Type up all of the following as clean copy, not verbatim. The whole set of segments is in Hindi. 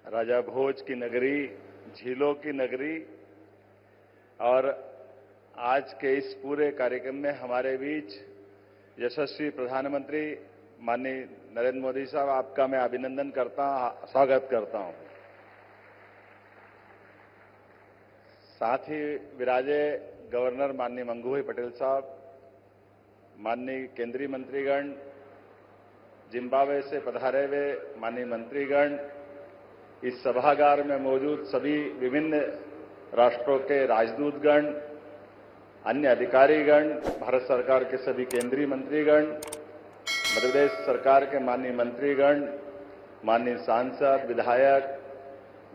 राजा भोज की नगरी, झीलों की नगरी और आज के इस पूरे कार्यक्रम में हमारे बीच यशस्वी प्रधानमंत्री माननीय नरेंद्र मोदी साहब, आपका मैं अभिनंदन करता हूं, स्वागत करता हूं। साथ ही विराजे गवर्नर माननीय मंगू भाई पटेल साहब, माननीय केंद्रीय मंत्रीगण, जिम्बाब्वे से पधारे हुए माननीय मंत्रीगण, इस सभागार में मौजूद सभी विभिन्न राष्ट्रों के राजदूतगण, अन्य अधिकारीगण, भारत सरकार के सभी केंद्रीय मंत्रीगण, मध्य प्रदेश सरकार के माननीय मंत्रीगण, माननीय सांसद, विधायक,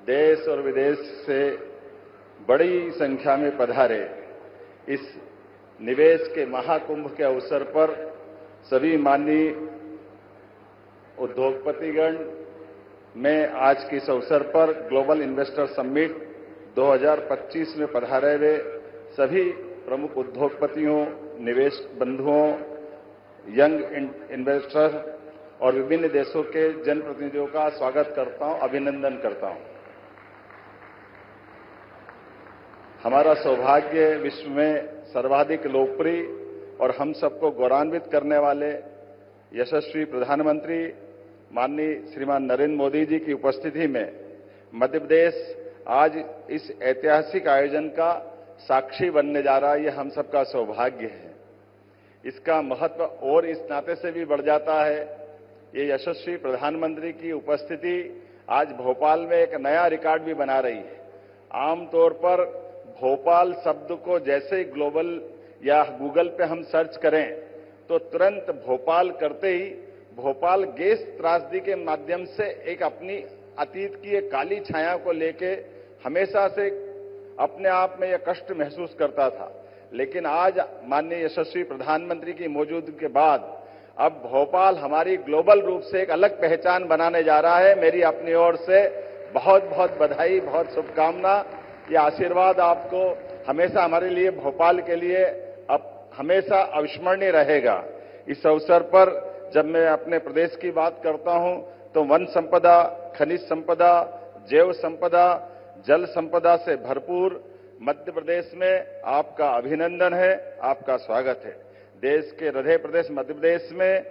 देश और विदेश से बड़ी संख्या में पधारे इस निवेश के महाकुंभ के अवसर पर सभी माननीय उद्योगपतिगण, मैं आज के इस अवसर पर ग्लोबल इन्वेस्टर समिट 2025 में पधारे हुए सभी प्रमुख उद्योगपतियों, निवेश बंधुओं, यंग इन्वेस्टर और विभिन्न देशों के जनप्रतिनिधियों का स्वागत करता हूं, अभिनंदन करता हूं। हमारा सौभाग्य विश्व में सर्वाधिक लोकप्रिय और हम सबको गौरवान्वित करने वाले यशस्वी प्रधानमंत्री माननीय श्रीमान नरेंद्र मोदी जी की उपस्थिति में मध्य प्रदेश आज इस ऐतिहासिक आयोजन का साक्षी बनने जा रहा है। यह हम सबका सौभाग्य है। इसका महत्व और इस नाते से भी बढ़ जाता है, ये यशस्वी प्रधानमंत्री की उपस्थिति आज भोपाल में एक नया रिकॉर्ड भी बना रही है। आमतौर पर भोपाल शब्द को जैसे ही ग्लोबल या गूगल पे हम सर्च करें तो तुरंत भोपाल करते ही भोपाल गैस त्रासदी के माध्यम से एक अपनी अतीत की एक काली छाया को लेके हमेशा से अपने आप में यह कष्ट महसूस करता था। लेकिन आज माननीय यशस्वी प्रधानमंत्री की मौजूदगी के बाद अब भोपाल हमारी ग्लोबल रूप से एक अलग पहचान बनाने जा रहा है। मेरी अपनी ओर से बहुत बहुत बधाई, बहुत शुभकामना। यह आशीर्वाद आपको हमेशा हमारे लिए, भोपाल के लिए अब हमेशा अविस्मरणीय रहेगा। इस अवसर पर जब मैं अपने प्रदेश की बात करता हूं तो वन संपदा, खनिज संपदा, जैव संपदा, जल संपदा से भरपूर मध्य प्रदेश में आपका अभिनंदन है, आपका स्वागत है। देश के हृदय प्रदेश मध्य प्रदेश में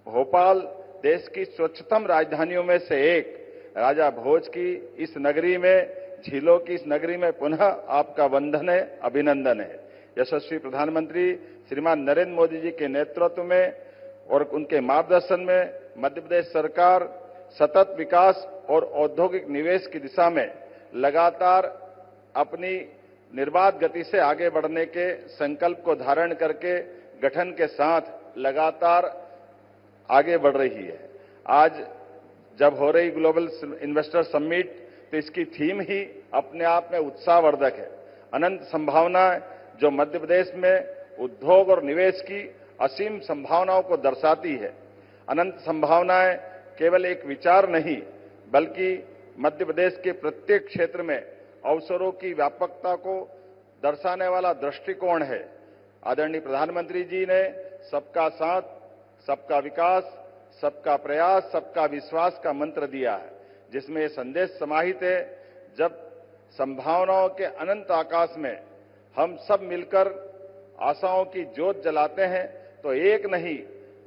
भोपाल देश की स्वच्छतम राजधानियों में से एक, राजा भोज की इस नगरी में, झीलों की इस नगरी में पुनः आपका वंदन है, अभिनंदन है। यशस्वी प्रधानमंत्री श्रीमान नरेंद्र मोदी जी के नेतृत्व में और उनके मार्गदर्शन में मध्य प्रदेश सरकार सतत विकास और औद्योगिक निवेश की दिशा में लगातार अपनी निर्बाध गति से आगे बढ़ने के संकल्प को धारण करके गठन के साथ लगातार आगे बढ़ रही है। आज जब हो रही ग्लोबल इन्वेस्टर समिट तो इसकी थीम ही अपने आप में उत्साहवर्धक है। अनंत संभावनाएं जो मध्य प्रदेश में उद्योग और निवेश की असीम संभावनाओं को दर्शाती है। अनंत संभावनाएं केवल एक विचार नहीं बल्कि मध्य प्रदेश के प्रत्येक क्षेत्र में अवसरों की व्यापकता को दर्शाने वाला दृष्टिकोण है। आदरणीय प्रधानमंत्री जी ने सबका साथ, सबका विकास, सबका प्रयास, सबका विश्वास का मंत्र दिया है, जिसमें यह संदेश समाहित है, जब संभावनाओं के अनंत आकाश में हम सब मिलकर आशाओं की ज्योत जलाते हैं तो एक नहीं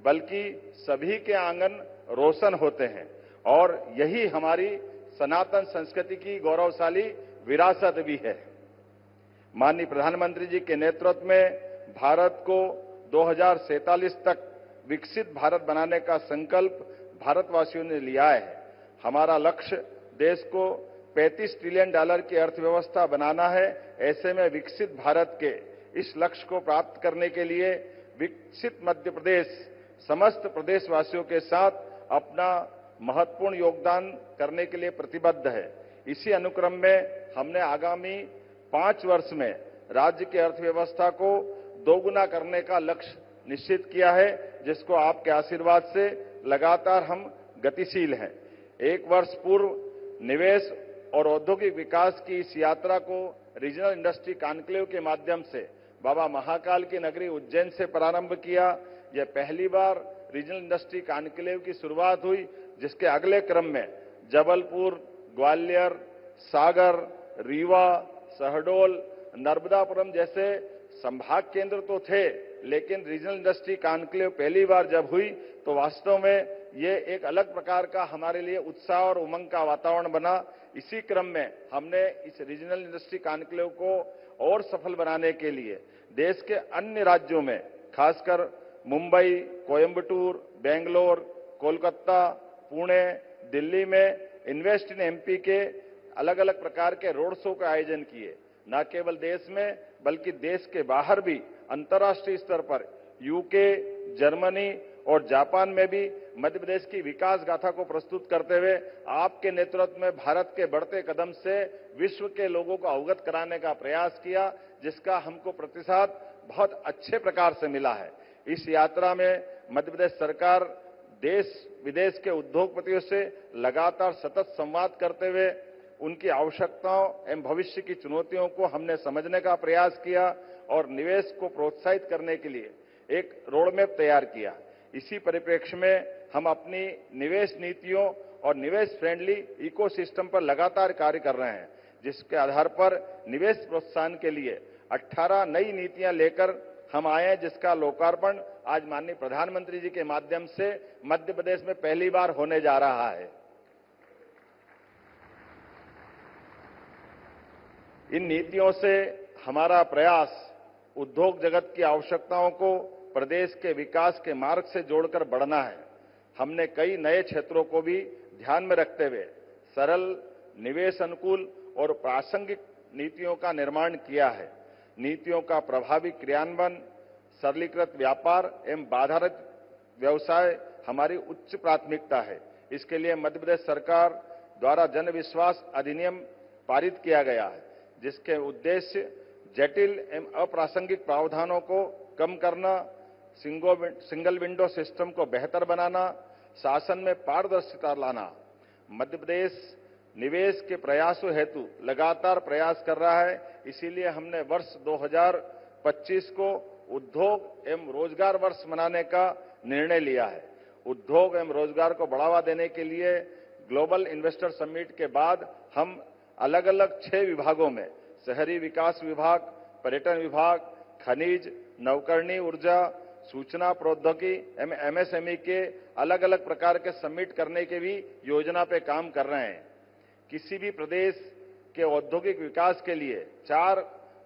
बल्कि सभी के आंगन रोशन होते हैं। और यही हमारी सनातन संस्कृति की गौरवशाली विरासत भी है। माननीय प्रधानमंत्री जी के नेतृत्व में भारत को 2047 तक विकसित भारत बनाने का संकल्प भारतवासियों ने लिया है। हमारा लक्ष्य देश को $35 ट्रिलियन की अर्थव्यवस्था बनाना है। ऐसे में विकसित भारत के इस लक्ष्य को प्राप्त करने के लिए विकसित मध्य प्रदेश समस्त प्रदेशवासियों के साथ अपना महत्वपूर्ण योगदान करने के लिए प्रतिबद्ध है। इसी अनुक्रम में हमने आगामी 5 वर्ष में राज्य की अर्थव्यवस्था को दोगुना करने का लक्ष्य निश्चित किया है, जिसको आपके आशीर्वाद से लगातार हम गतिशील हैं। 1 वर्ष पूर्व निवेश और औद्योगिक विकास की इस यात्रा को रीजनल इंडस्ट्री कॉन्क्लेव के माध्यम से बाबा महाकाल की नगरी उज्जैन से प्रारंभ किया। यह पहली बार रीजनल इंडस्ट्री कॉन्क्लेव की शुरुआत हुई, जिसके अगले क्रम में जबलपुर, ग्वालियर, सागर, रीवा, शहडोल, नर्मदापुरम जैसे संभाग केंद्र तो थे, लेकिन रीजनल इंडस्ट्री कॉन्क्लेव पहली बार जब हुई तो वास्तव में ये एक अलग प्रकार का हमारे लिए उत्साह और उमंग का वातावरण बना। इसी क्रम में हमने इस रीजनल इंडस्ट्री कॉन्क्लेव को और सफल बनाने के लिए देश के अन्य राज्यों में, खासकर मुंबई, कोयंबटूर, बेंगलोर, कोलकाता, पुणे, दिल्ली में इन्वेस्ट इन एमपी के अलग अलग प्रकार के रोड शो का आयोजन किए। न केवल देश में बल्कि देश के बाहर भी अंतर्राष्ट्रीय स्तर पर यूके, जर्मनी और जापान में भी मध्य प्रदेश की विकास गाथा को प्रस्तुत करते हुए आपके नेतृत्व में भारत के बढ़ते कदम से विश्व के लोगों को अवगत कराने का प्रयास किया, जिसका हमको प्रतिसाद बहुत अच्छे प्रकार से मिला है। इस यात्रा में मध्य प्रदेश सरकार देश विदेश के उद्योगपतियों से लगातार सतत संवाद करते हुए उनकी आवश्यकताओं एवं भविष्य की चुनौतियों को हमने समझने का प्रयास किया और निवेश को प्रोत्साहित करने के लिए एक रोडमैप तैयार किया। इसी परिप्रेक्ष्य में हम अपनी निवेश नीतियों और निवेश फ्रेंडली इकोसिस्टम पर लगातार कार्य कर रहे हैं, जिसके आधार पर निवेश प्रोत्साहन के लिए 18 नई नीतियां लेकर हम आए हैं, जिसका लोकार्पण आज माननीय प्रधानमंत्री जी के माध्यम से मध्य प्रदेश में पहली बार होने जा रहा है। इन नीतियों से हमारा प्रयास उद्योग जगत की आवश्यकताओं को प्रदेश के विकास के मार्ग से जोड़कर बढ़ना है। हमने कई नए क्षेत्रों को भी ध्यान में रखते हुए सरल, निवेश अनुकूल और प्रासंगिक नीतियों का निर्माण किया है। नीतियों का प्रभावी क्रियान्वयन, सरलीकृत व्यापार एवं बाधारहित व्यवसाय हमारी उच्च प्राथमिकता है। इसके लिए मध्य प्रदेश सरकार द्वारा जन विश्वास अधिनियम पारित किया गया है, जिसके उद्देश्य जटिल एवं अप्रासंगिक प्रावधानों को कम करना, सिंगल विंडो सिस्टम को बेहतर बनाना, शासन में पारदर्शिता लाना। मध्य प्रदेश निवेश के प्रयासों हेतु लगातार प्रयास कर रहा है। इसीलिए हमने वर्ष 2025 को उद्योग एवं रोजगार वर्ष मनाने का निर्णय लिया है। उद्योग एवं रोजगार को बढ़ावा देने के लिए ग्लोबल इन्वेस्टर समिट के बाद हम अलग अलग 6 विभागों में शहरी विकास विभाग, पर्यटन विभाग, खनिज, नवकरणीय ऊर्जा, सूचना प्रौद्योगिकी एवं एमएसएमई के अलग अलग प्रकार के समिट करने की भी योजना पे काम कर रहे हैं। किसी भी प्रदेश के औद्योगिक विकास के लिए 4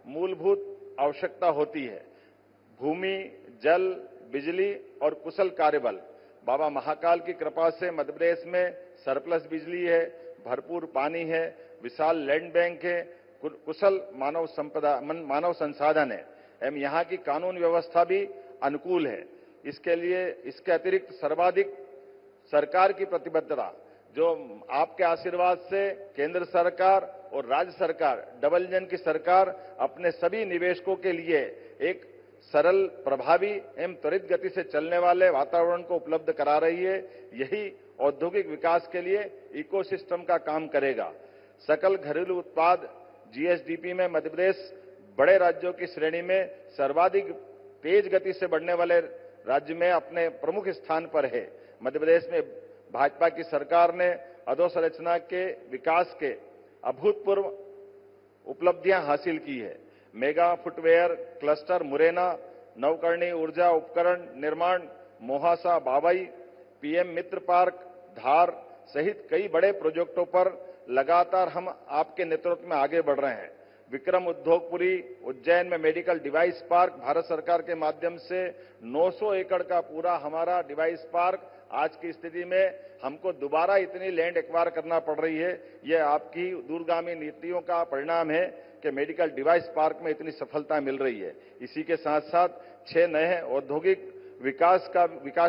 मूलभूत आवश्यकता होती है: भूमि, जल, बिजली और कुशल कार्यबल। बाबा महाकाल की कृपा से मध्य प्रदेश में सरप्लस बिजली है, भरपूर पानी है, विशाल लैंड बैंक है, कुशल मानव संसाधन है एवं यहाँ की कानून व्यवस्था भी अनुकूल है। इसके अतिरिक्त सर्वाधिक सरकार की प्रतिबद्धता, जो आपके आशीर्वाद से केंद्र सरकार और राज्य सरकार डबल इंजन की सरकार अपने सभी निवेशकों के लिए एक सरल, प्रभावी एवं त्वरित गति से चलने वाले वातावरण को उपलब्ध करा रही है। यही औद्योगिक विकास के लिए इकोसिस्टम का काम करेगा। सकल घरेलू उत्पाद जीएसडीपी में मध्य प्रदेश बड़े राज्यों की श्रेणी में सर्वाधिक तेज गति से बढ़ने वाले राज्य में अपने प्रमुख स्थान पर है। मध्य प्रदेश में भाजपा की सरकार ने अधोसंरचना के विकास के अभूतपूर्व उपलब्धियां हासिल की है। मेगा फुटवेयर क्लस्टर मुरैना, नवकरणीय ऊर्जा उपकरण निर्माण मोहासा बाबई, पीएम मित्र पार्क धार सहित कई बड़े प्रोजेक्टों पर लगातार हम आपके नेतृत्व में आगे बढ़ रहे हैं। विक्रम उद्योगपुरी उज्जैन में मेडिकल डिवाइस पार्क भारत सरकार के माध्यम से 900 एकड़ का पूरा हमारा डिवाइस पार्क, आज की स्थिति में हमको दोबारा इतनी लैंड एक्वायर करना पड़ रही है। यह आपकी दूरगामी नीतियों का परिणाम है कि मेडिकल डिवाइस पार्क में इतनी सफलता मिल रही है। इसी के साथ साथ 6 नए औद्योगिक विकास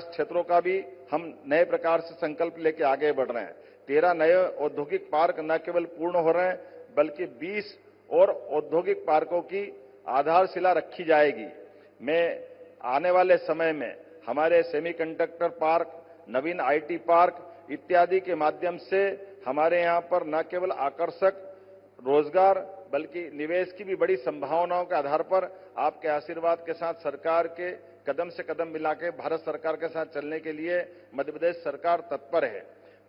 क्षेत्रों का भी हम नए प्रकार से संकल्प लेके आगे बढ़ रहे हैं। 13 नए औद्योगिक पार्क न केवल पूर्ण हो रहे हैं, बल्कि 20 और औद्योगिक पार्कों की आधारशिला रखी जाएगी। मैं आने वाले समय में हमारे semiconductor park, Naveen IT park इत्यादि के माध्यम से हमारे यहाँ पर न केवल आकर्षक रोजगार बल्कि निवेश की भी बड़ी संभावनाओं के आधार पर आपके आशीर्वाद के साथ सरकार के कदम से कदम मिला के भारत सरकार के साथ चलने के लिए मध्य प्रदेश सरकार तत्पर है।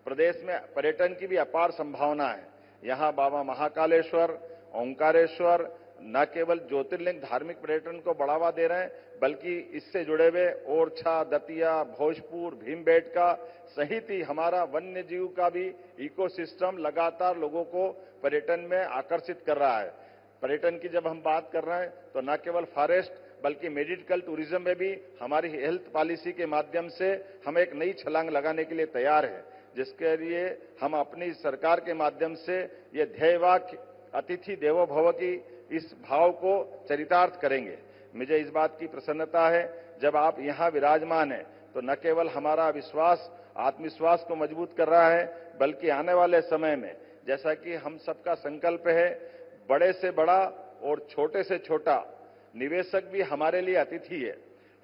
प्रदेश में पर्यटन की भी अपार संभावना है। यहाँ बाबा महाकालेश्वर, ओंकारेश्वर न केवल ज्योतिर्लिंग धार्मिक पर्यटन को बढ़ावा दे रहे हैं, बल्कि इससे जुड़े हुए ओरछा, दतिया, भोजपुर, भीमबेटका सहित ही हमारा वन्य जीव का भी इकोसिस्टम लगातार लोगों को पर्यटन में आकर्षित कर रहा है। पर्यटन की जब हम बात कर रहे हैं तो न केवल फॉरेस्ट बल्कि मेडिकल टूरिज्म में भी हमारी हेल्थ पॉलिसी के माध्यम से हम एक नई छलांग लगाने के लिए तैयार है, जिसके लिए हम अपनी सरकार के माध्यम से ये ध्येय वाक्य अतिथि देवो भव की इस भाव को चरितार्थ करेंगे। मुझे इस बात की प्रसन्नता है जब आप यहाँ विराजमान हैं तो न केवल हमारा विश्वास आत्मविश्वास को मजबूत कर रहा है, बल्कि आने वाले समय में जैसा कि हम सबका संकल्प है, बड़े से बड़ा और छोटे से छोटा निवेशक भी हमारे लिए अतिथि है।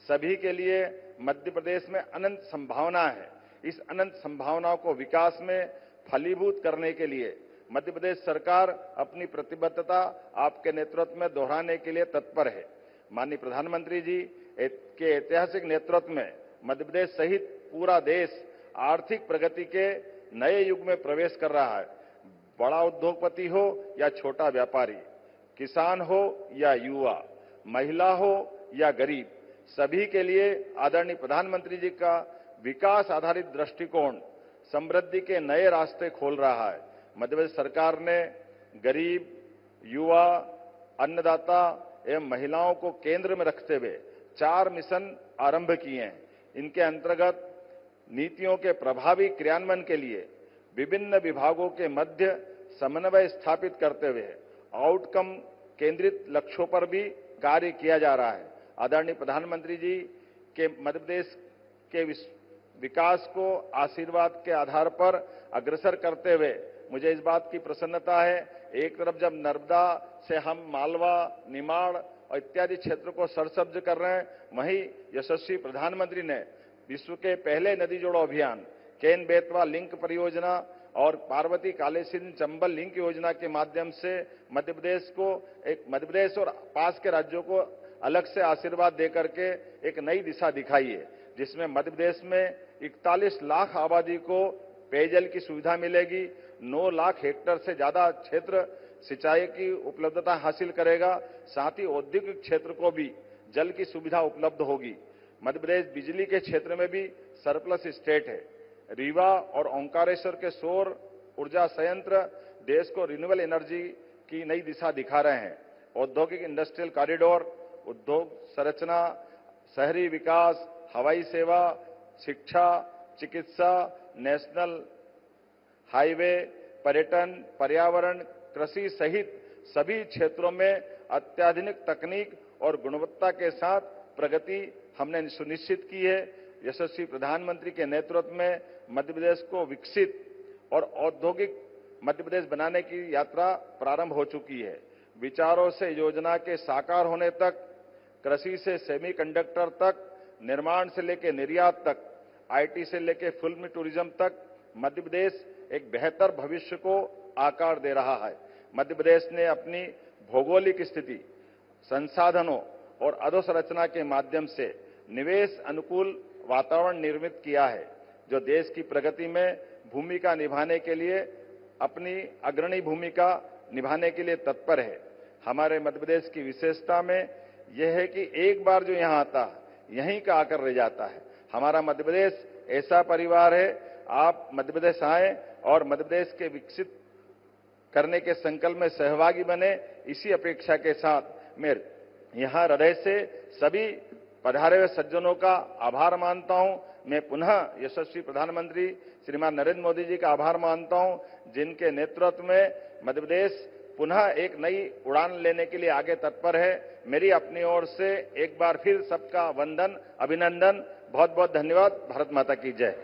सभी के लिए मध्य प्रदेश में अनंत संभावना है। इस अनंत संभावनाओं को विकास में फलीभूत करने के लिए मध्य प्रदेश सरकार अपनी प्रतिबद्धता आपके नेतृत्व में दोहराने के लिए तत्पर है। माननीय प्रधानमंत्री जी के ऐतिहासिक नेतृत्व में मध्य प्रदेश सहित पूरा देश आर्थिक प्रगति के नए युग में प्रवेश कर रहा है। बड़ा उद्योगपति हो या छोटा व्यापारी, किसान हो या युवा, महिला हो या गरीब, सभी के लिए आदरणीय प्रधानमंत्री जी का विकास आधारित दृष्टिकोण समृद्धि के नए रास्ते खोल रहा है। मध्य प्रदेश सरकार ने गरीब, युवा, अन्नदाता एवं महिलाओं को केंद्र में रखते हुए 4 मिशन आरंभ किए हैं। इनके अंतर्गत नीतियों के प्रभावी क्रियान्वयन के लिए विभिन्न विभागों के मध्य समन्वय स्थापित करते हुए आउटकम केंद्रित लक्ष्यों पर भी कार्य किया जा रहा है। आदरणीय प्रधानमंत्री जी के मध्य प्रदेश के विकास को आशीर्वाद के आधार पर अग्रसर करते हुए मुझे इस बात की प्रसन्नता है, एक तरफ जब नर्मदा से हम मालवा, निमाड़ और इत्यादि क्षेत्र को सरसब्ज कर रहे हैं, वहीं यशस्वी प्रधानमंत्री ने विश्व के पहले नदी जोड़ो अभियान केन बेतवा लिंक परियोजना और पार्वती कालेसिन चंबल लिंक योजना के माध्यम से मध्य प्रदेश और पास के राज्यों को अलग से आशीर्वाद देकर के एक नई दिशा दिखाई है, जिसमें मध्य प्रदेश में 41 लाख आबादी को पेयजल की सुविधा मिलेगी, 9 लाख हेक्टेयर से ज्यादा क्षेत्र सिंचाई की उपलब्धता हासिल करेगा, साथ ही औद्योगिक क्षेत्र को भी जल की सुविधा उपलब्ध होगी। मध्य प्रदेश बिजली के क्षेत्र में भी सरप्लस स्टेट है। रीवा और ओंकारेश्वर के सौर ऊर्जा संयंत्र देश को रिन्यूएबल एनर्जी की नई दिशा दिखा रहे हैं। औद्योगिक इंडस्ट्रियल कॉरिडोर, उद्योग संरचना, शहरी विकास, हवाई सेवा, शिक्षा, चिकित्सा, नेशनल हाईवे, पर्यटन, पर्यावरण, कृषि सहित सभी क्षेत्रों में अत्याधुनिक तकनीक और गुणवत्ता के साथ प्रगति हमने सुनिश्चित की है। यशस्वी प्रधानमंत्री के नेतृत्व में मध्य प्रदेश को विकसित और औद्योगिक मध्य प्रदेश बनाने की यात्रा प्रारंभ हो चुकी है। विचारों से योजना के साकार होने तक, कृषि से सेमीकंडक्टर तक, निर्माण से लेकर निर्यात तक, आईटी से लेकर फिल्म टूरिज्म तक मध्य प्रदेश एक बेहतर भविष्य को आकार दे रहा है। मध्य प्रदेश ने अपनी भौगोलिक स्थिति, संसाधनों और अधोसंरचना के माध्यम से निवेश अनुकूल वातावरण निर्मित किया है, जो देश की प्रगति में भूमिका निभाने के लिए अपनी अग्रणी भूमिका निभाने के लिए तत्पर है। हमारे मध्य प्रदेश की विशेषता में यह है कि एक बार जो यहाँ आता है यहीं का आकर रह जाता है। हमारा मध्य प्रदेश ऐसा परिवार है, आप मध्य प्रदेश आए और मध्य प्रदेश के विकसित करने के संकल्प में सहभागी बने, इसी अपेक्षा के साथ मैं यहाँ हृदय से सभी पधारे हुए सज्जनों का आभार मानता हूं। मैं पुनः यशस्वी प्रधानमंत्री श्रीमान नरेंद्र मोदी जी का आभार मानता हूं, जिनके नेतृत्व में मध्य प्रदेश पुनः एक नई उड़ान लेने के लिए आगे तत्पर है। मेरी अपनी ओर से एक बार फिर सबका वंदन, अभिनंदन, बहुत बहुत धन्यवाद। भारत माता की जय।